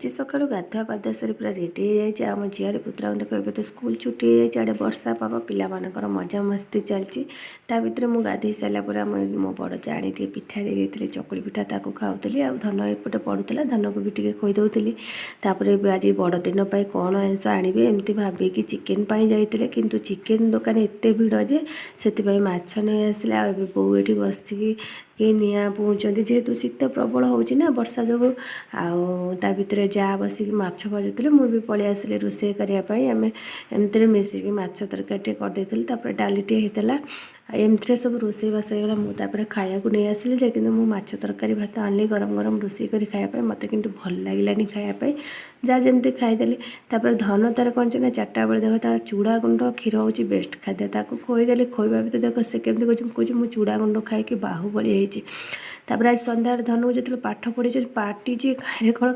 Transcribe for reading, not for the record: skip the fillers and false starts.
आज सका गाधुआ पाधुआ सारी पूरा रेडी हो आम झील पुतरा देखो ए तो स्कूल छुट्टी हो आड़े वर्षा पाग पिलामानकर मजा मस्ती चलती भितर मुझे गाधे सारापर मो बड़ जाणी टे पिठा दे चकुड़ी पिठा ताको खाऊली आ धन एपटे पड़ूला धन को भी टे खोईदे आज बड़ दिन पर कौन आंस आणवे एमती भाविकी चिकेन जाते कि चिकेन दुकान एत भिड़ जे से माछ नहीं आसले आ बो ये बस निआ पहुँचती जेहेतु शीत प्रबल होना वर्षा जो आ भितर जा बसिक माछ भजुले मुझे पलि आसिले रोषे करने आम एमती मिसिक माछ तरकारी करदे डालीटे होता एमती सब रोषे बास होगा मुझे खाया नहीं आसिली कि माछ तरकारी भात आनी गरम गरम रोषे कर खायापी मत कि भल लगे खायापी जहाँ जमी खाईदेली धन तार कौन ना 4टा बेले देख तार चूड़ा गुंड क्षीर हूँ बेस्ट खाद्य ताको खोईदेली खोईबा भी देख से केमती कहे मुझे चूड़ा गुंड खाई बाहुबली आज संध्या धन को जो पाठ पढ़ी पार्टी जी खाए कौन